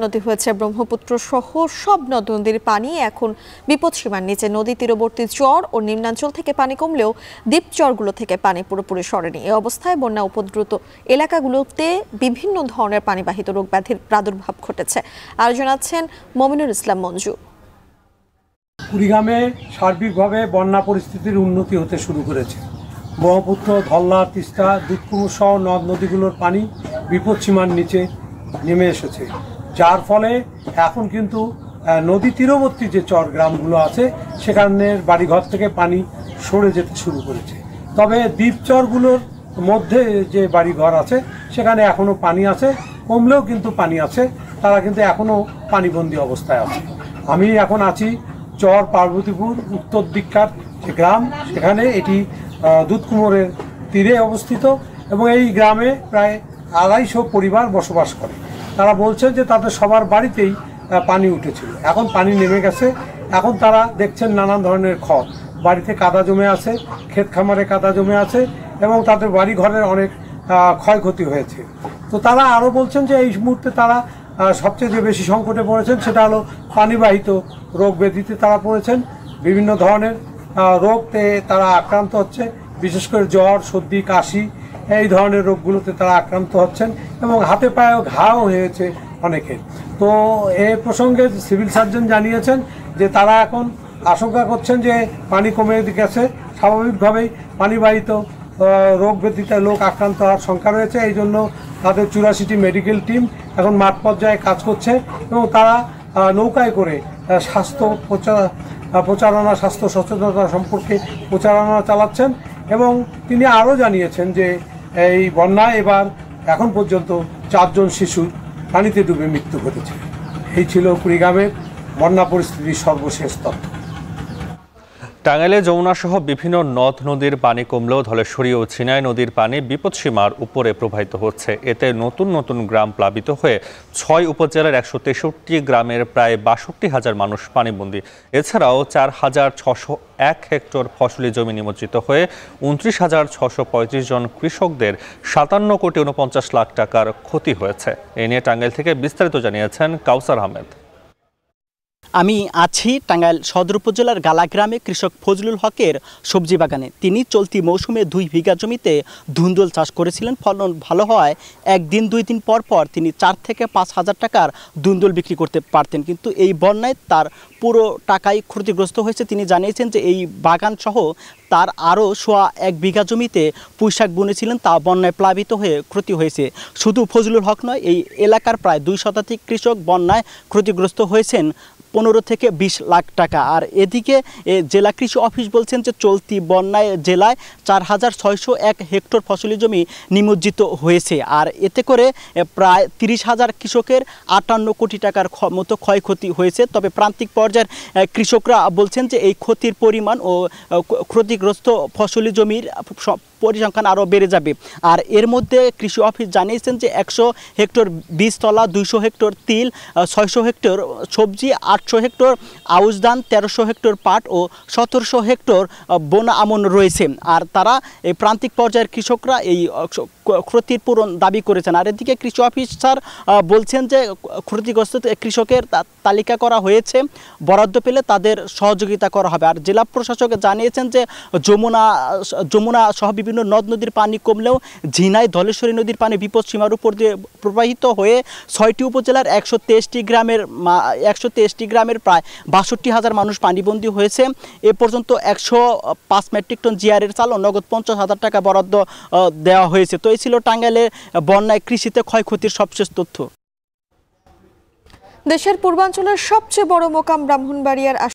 নদী হয়েছে ব্রহ্মপুত্র সহ সব নদ নদীর পানি এখন বিপদসীমার নিচে। নদী তীরবর্তী চর ও নিম্নাঞ্চল থেকে পানি কমলেও দ্বীপ চরগুলো থেকে পানি পুরোপুরি সরেনি। এই অবস্থায় বন্যা উপদ্রুত এলাকাগুলোতে বিভিন্ন ধরনের পানিবাহিত রোগ ব্যাধির প্রাদুর্ভাব ঘটেছে। আর জানাচ্ছেন মমিনুল ইসলাম মঞ্জু। কুড়িগ্রামে সার্বিকভাবে বন্যা পরিস্থিতির উন্নতি হতে শুরু করেছে। ব্রহ্মপুত্র, ধল্লা, তিস্তা, দুধকুমুর সহ নদ নদীগুলোর পানি বিপদসীমার নিচে নেমে এসেছে, যার ফলে এখন কিন্তু নদী তীরবর্তী যে চর গ্রামগুলো আছে সেখানের বাড়িঘর থেকে পানি সরে যেতে শুরু করেছে। তবে দ্বীপ চরগুলোর মধ্যে যে বাড়িঘর আছে সেখানে এখনও পানি আছে, কমলেও কিন্তু পানি আছে, তারা কিন্তু এখনও পানিবন্দী অবস্থায় আছে। আমি এখন আছি চর পার্বতীপুর উত্তর দিককার যে গ্রাম, সেখানে এটি দুধকুমোরের তীরে অবস্থিত এবং এই গ্রামে প্রায় 250 পরিবার বসবাস করে। তারা বলছেন যে তাদের সবার বাড়িতেই পানি উঠেছিল, এখন পানি নেমে গেছে। এখন তারা দেখছেন নানান ধরনের ক্ষত, বাড়িতে কাদা জমে আছে, ক্ষেত খামারে কাদা জমে আছে এবং তাদের বাড়ি ঘরের অনেক ক্ষয়ক্ষতি হয়েছে। তো তারা আরও বলছেন যে এই মুহূর্তে তারা সবচেয়ে যে বেশি সংকটে পড়েছেন সেটা হলো পানিবাহিত রোগ ব্যাধিতে তারা পড়েছেন। বিভিন্ন ধরনের রোগতে তারা আক্রান্ত হচ্ছে, বিশেষ করে জ্বর, সর্দি, কাশি এই ধরনের রোগগুলোতে তারা আক্রান্ত হচ্ছেন এবং হাতে পায়েও ঘাও হয়েছে অনেকের। তো এ প্রসঙ্গে সিভিল সার্জন জানিয়েছেন যে তারা এখন আশঙ্কা করছেন যে পানি কমে গেছে, স্বাভাবিকভাবেই পানিবাহিত রোগ ব্যাধিতে লোক আক্রান্ত হওয়ার শঙ্কা রয়েছে। এই জন্য তাদের 84টি মেডিকেল টিম এখন মাঠ পর্যায়ে কাজ করছে এবং তারা নৌকায় করে স্বাস্থ্য প্রচারণা, স্বাস্থ্য সচেতনতা সম্পর্কে প্রচারণা চালাচ্ছেন এবং তিনি আরও জানিয়েছেন যে এই বন্যায় এবার এখন পর্যন্ত 4 জন শিশুর পানিতে ডুবে মৃত্যু ঘটেছে। এই ছিল কুড়িগ্রামের বন্যা পরিস্থিতির সর্বশেষ তথ্য। টাঙ্গাইলে যমুনা সহ বিভিন্ন নদ নদীর পানি কমলেও ধলেশ্বরী ও ছিনাই নদীর পানি বিপদসীমার উপরে প্রবাহিত হচ্ছে। এতে নতুন নতুন গ্রাম প্লাবিত হয়ে 6 উপজেলার 163 গ্রামের প্রায় 62,000 মানুষ পানিবন্দী। এছাড়াও 4,601 হেক্টর ফসলি জমি নিমজ্জিত হয়ে 29,635 জন কৃষকদের 57 কোটি 49 লাখ টাকার ক্ষতি হয়েছে। এ নিয়ে টাঙ্গাইল থেকে বিস্তারিত জানিয়েছেন কাউসার আহমেদ। আমি আছি টাঙ্গাইল সদর উপজেলার গালা গ্রামে কৃষক ফজলুল হকের সবজি বাগানে। তিনি চলতি মৌসুমে 2 বিঘা জমিতে ধুন্দুল চাষ করেছিলেন। ফলন ভালো হওয়ায় 1 দিন 2 দিন পর পর তিনি 4 থেকে 5 হাজার টাকার ধুন্দুল বিক্রি করতে পারতেন, কিন্তু এই বন্যায় তার পুরো টাকাই ক্ষতিগ্রস্ত হয়েছে। তিনি জানিয়েছেন যে এই বাগান সহ তার আরও 1 বিঘা জমিতে পুঁইশাক বুনেছিলেন, তা বন্যায় প্লাবিত হয়ে ক্ষতি হয়েছে। শুধু ফজলুল হক নয়, এই এলাকার প্রায় 2 শতাধিক কৃষক বন্যায় ক্ষতিগ্রস্ত হয়েছেন 15 থেকে 20 লাখ টাকা। আর এদিকে জেলা কৃষি অফিস বলছেন যে চলতি বন্যায় জেলায় 4,601 হেক্টর ফসলি জমি নিমজ্জিত হয়েছে। আর এতে করে প্রায় 30,000 কৃষকের 58 কোটি টাকার মতো ক্ষয়ক্ষতি হয়েছে। তবে প্রান্তিক পর্যায়ের কৃষকরা বলছেন যে এই ক্ষতির পরিমাণ ও ক্ষতিগ্রস্ত ফসলি জমির পরিসংখ্যান আরও বেড়ে যাবে। আর এর মধ্যে কৃষি অফিস জানিয়েছেন যে 100 হেক্টর বীজতলা, 200 হেক্টর তিল, 600 হেক্টর সবজি, 800 হেক্টর আউশ ধান, 1300 হেক্টর পাট ও 1700 হেক্টর বোনা আমন রয়েছে। আর তারা এই প্রান্তিক পর্যায়ের কৃষকরা এই ক্ষতির পূরণ দাবি করেছেন। আর এদিকে কৃষি অফিসার বলছেন যে ক্ষতিগ্রস্ত কৃষকের তালিকা করা হয়েছে, বরাদ্দ পেলে তাদের সহযোগিতা করা হবে। আর জেলা প্রশাসক জানিয়েছেন যে যমুনা সহ বিভিন্ন নদ নদীর পানি কমলেও ঝিনাই, ধলেশ্বরী নদীর পানি বিপদসীমার উপর দিয়ে প্রবাহিত হয়ে 6টি উপজেলার 123টি গ্রামের প্রায় 62,000 মানুষ পানিবন্দী হয়েছে। এ পর্যন্ত 105 মেট্রিক টন জিআরের চাল ও নগদ 50,000 টাকা বরাদ্দ দেওয়া হয়েছে। তো এই ছিল টাঙ্গাইলের বন্যায় কৃষিতে ক্ষয়ক্ষতির সবশেষ তথ্য। দেশের পূর্বাঞ্চলের সবচেয়ে বড় মোকাম ব্রাহ্মণবাড়িয়ার